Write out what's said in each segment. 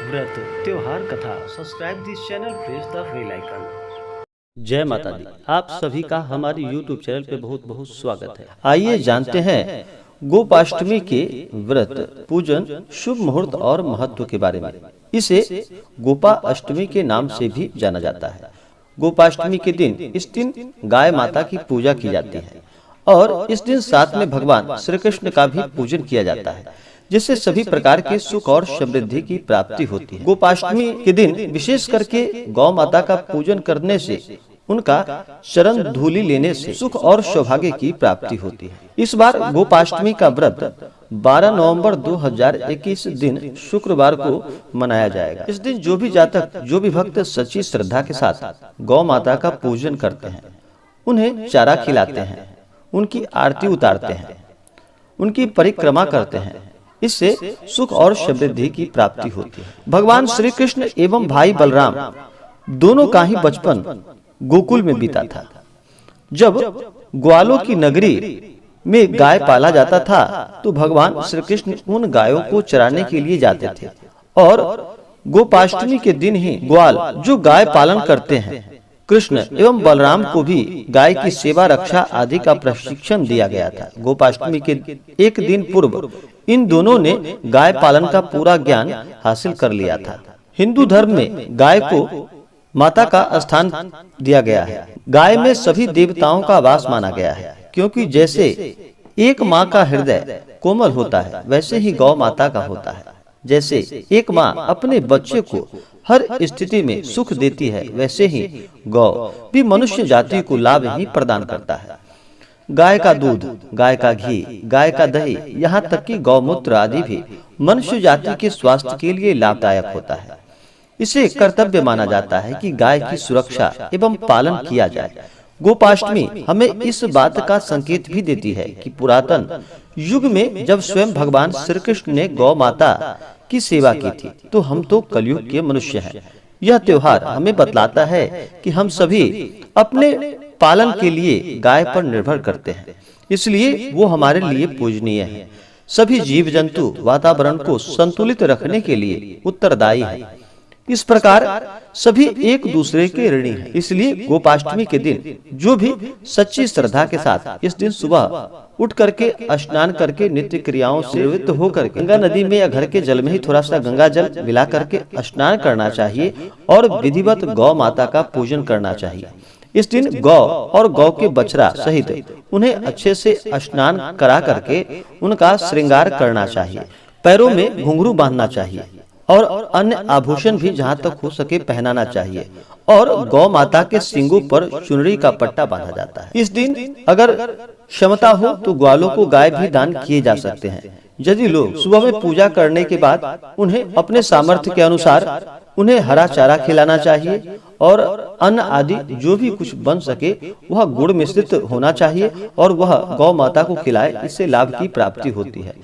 व्रत त्योहार कथा subscribe this channel, press the bell icon. जय माता दी। आप सभी का हमारे YouTube चैनल पे बहुत बहुत स्वागत है। आइए जानते हैं गोपाष्टमी के व्रत, पूजन, शुभ मुहूर्त और महत्व के बारे में। इसे गोपा अष्टमी के नाम से भी जाना जाता है। गोपाष्टमी के दिन इस दिन गाय माता की पूजा की जाती है और इस दिन साथ में भगवान श्री कृष्ण का भी पूजन किया जाता है, जिससे सभी प्रकार के सुख और समृद्धि की प्राप्ति होती है। गोपाष्टमी के दिन विशेष करके गौ माता का पूजन करने से, उनका चरण धूलि लेने से सुख और सौभाग्य की प्राप्ति होती है। इस बार गोपाष्टमी का व्रत 12 नवंबर 2021 दिन शुक्रवार को मनाया जाएगा। इस दिन जो भी जातक, जो भी भक्त सच्ची श्रद्धा के साथ गौ माता का पूजन करते हैं, उन्हें चारा खिलाते हैं, उनकी आरती उतारते हैं, उनकी परिक्रमा करते हैं, इससे सुख और समृद्धि की प्राप्ति होती है। भगवान श्री कृष्ण एवं भाई बलराम दोनों का ही बचपन गोकुल में बीता था। जब ग्वालों की नगरी में गाय पाला जाता था तो भगवान श्री कृष्ण उन गायों को चराने के लिए जाते थे और गोपाष्टमी के दिन ही ग्वाल जो गाय पालन करते हैं, कृष्ण एवं बलराम को भी गाय की सेवा रक्षा आदि का प्रशिक्षण दिया गया था। गोपाष्टमी के एक दिन पूर्व इन दोनों ने गाय पालन का पूरा ज्ञान हासिल कर लिया था। हिंदू धर्म में गाय को माता का स्थान दिया गया है। गाय में सभी देवताओं का वास माना गया है, क्योंकि जैसे एक माँ का हृदय कोमल होता है, वैसे ही गौ माता का होता है। जैसे एक माँ अपने बच्चे को हर स्थिति में सुख देती है, वैसे ही गौ भी मनुष्य जाति को लाभ ही प्रदान करता है। गाय का दूध, गाय का घी, गाय का दही, यहाँ तक कि गौमूत्र आदि भी मनुष्य जाति के स्वास्थ्य के लिए लाभदायक होता है। इसे कर्तव्य माना जाता है कि गाय की सुरक्षा एवं पालन किया जाए। गोपाष्टमी हमें इस बात का संकेत भी देती है कि पुरातन युग में जब स्वयं भगवान श्री कृष्ण ने गौ माता की सेवा की थी, तो हम तो कलयुग के मनुष्य हैं। यह त्योहार हमें बतलाता है कि हम सभी अपने पालन के लिए गाय पर निर्भर करते हैं, इसलिए वो हमारे लिए पूजनीय है। सभी जीव जंतु वातावरण को संतुलित रखने के लिए उत्तरदायी है। इस प्रकार सभी एक दूसरे के ऋणी हैं। इसलिए गोपाष्टमी के दिन जो भी सच्ची श्रद्धा के साथ इस दिन सुबह उठ करके स्नान करके नित्य क्रियाओं से निवृत्त होकर गंगा नदी में या घर के जल में ही थोड़ा सा गंगा जल मिला करके स्नान करना चाहिए और विधिवत गौ माता का पूजन करना चाहिए। इस दिन गौ और गौ के बछड़ा सहित उन्हें अच्छे से स्नान करा करके उनका श्रृंगार करना चाहिए। पैरों में घुंघरू बांधना चाहिए और अन्य आभूषण भी जहाँ तक हो सके पहनाना चाहिए और गौ माता के सींगों पर चुनरी का पट्टा बांधा जाता है। इस दिन अगर क्षमता हो तो ग्वालों को गाय भी दान किए जा सकते हैं। यदि लोग सुबह में पूजा करने के बाद उन्हें अपने सामर्थ्य के अनुसार उन्हें हरा चारा खिलाना चाहिए और अन्न आदि जो भी कुछ बन सके वह गुड़ मिश्रित होना चाहिए और वह गौ माता को खिलाए, इससे लाभ की प्राप्ति होती है।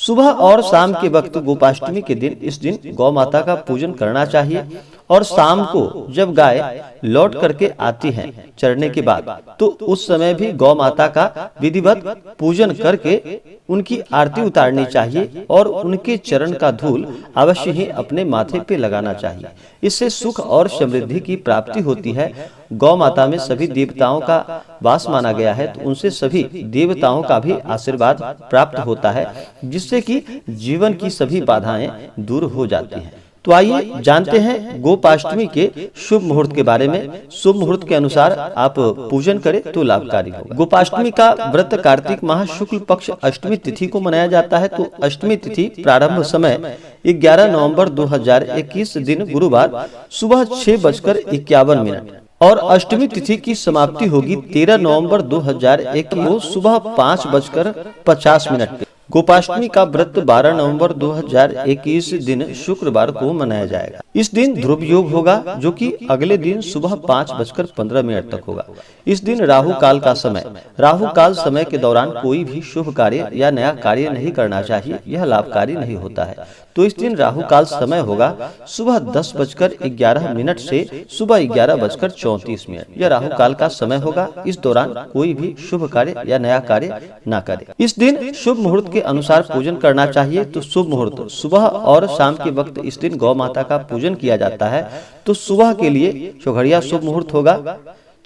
सुबह और शाम के वक्त गोपाष्टमी के दिन इस दिन गौ माता का पूजन करना चाहिए और शाम को जब गाय लौट करके आती हैं चरने के बाद, तो उस समय भी गौ माता का विधिवत पूजन करके उनकी आरती उतारनी चाहिए और उनके चरण का धूल अवश्य ही अपने माथे पे लगाना चाहिए। इससे सुख और समृद्धि की प्राप्ति होती है। गौ माता में सभी देवताओं का वास माना गया है, तो उनसे सभी देवताओं का भी आशीर्वाद प्राप्त होता है, जिससे कि जीवन की सभी बाधाएं दूर हो जाती हैं। तो आइए जानते हैं गोपाष्टमी के शुभ मुहूर्त के बारे में। शुभ मुहूर्त के अनुसार आप पूजन करें तो लाभकारी होगा। गोपाष्टमी का व्रत कार्तिक माह शुक्ल पक्ष अष्टमी तिथि को मनाया जाता है। तो अष्टमी तिथि प्रारंभ समय 11 नवंबर 2021 दिन गुरुवार सुबह 6:51 और अष्टमी तिथि की समाप्ति होगी 13 नवंबर 2001 को सुबह 5:50 गोपाष्टमी का व्रत 12 नवंबर 2021 दिन शुक्रवार को मनाया जाएगा। इस दिन ध्रुव योग होगा, जो कि अगले दिन सुबह 5:15 तक होगा। इस दिन राहु काल का समय, राहु काल समय के दौरान कोई भी शुभ कार्य या नया कार्य नहीं करना चाहिए, यह लाभकारी नहीं होता है। तो इस दिन राहु काल समय होगा सुबह 10:11 से सुबह 11:34। यह राहु काल का समय होगा। इस दौरान कोई भी शुभ कार्य या नया कार्य न करे। इस दिन शुभ मुहूर्त के अनुसार पूजन करना चाहिए। तो शुभ मुहूर्त सुबह और शाम के वक्त इस दिन गौ माता का पूजन किया जाता है। तो सुबह के लिए चौघड़िया शुभ मुहूर्त होगा।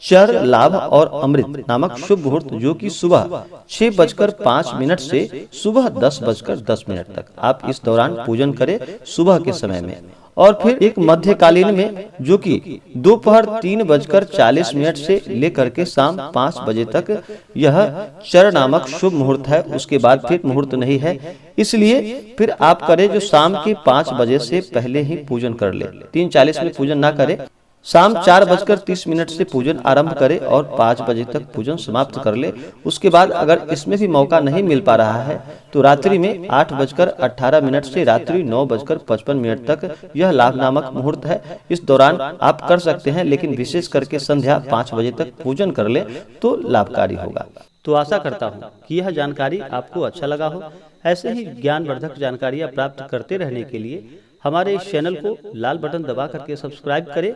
चर, लाभ और अमृत नामक शुभ मुहूर्त जो कि सुबह 6:05 से सुबह 10:10 तक आप इस दौरान पूजन करें सुबह के समय में। और फिर एक मध्यकालीन में जो कि दोपहर 3:40 से लेकर के शाम 5 बजे तक यह चर नामक शुभ मुहूर्त है। उसके बाद फिर मुहूर्त नहीं है, इसलिए फिर आप करें जो शाम के 5 बजे से पहले ही पूजन कर ले। 3:40 में पूजन ना करें। शाम 4:30 से पूजन आरंभ करे और 5 बजे तक पूजन समाप्त कर ले। उसके बाद अगर इसमें भी मौका नहीं मिल पा रहा है तो रात्रि में 8:18 से रात्रि 9:55 तक यह लाभ नामक मुहूर्त है। इस दौरान आप कर सकते हैं, लेकिन विशेष करके संध्या 5 बजे तक पूजन कर ले तो लाभकारी होगा। तो आशा करता हूँ कि यह जानकारी आपको अच्छा लगा हो। ऐसे ही ज्ञानवर्धक जानकारियाँ प्राप्त करते रहने के लिए हमारे इस चैनल को लाल बटन दबा करके सब्सक्राइब करें,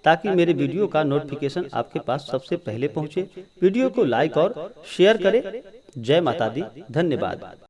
ताकि मेरे वीडियो का नोटिफिकेशन आपके पास सबसे पहले पहुंचे। वीडियो को लाइक और शेयर करें। जय माता दी। धन्यवाद।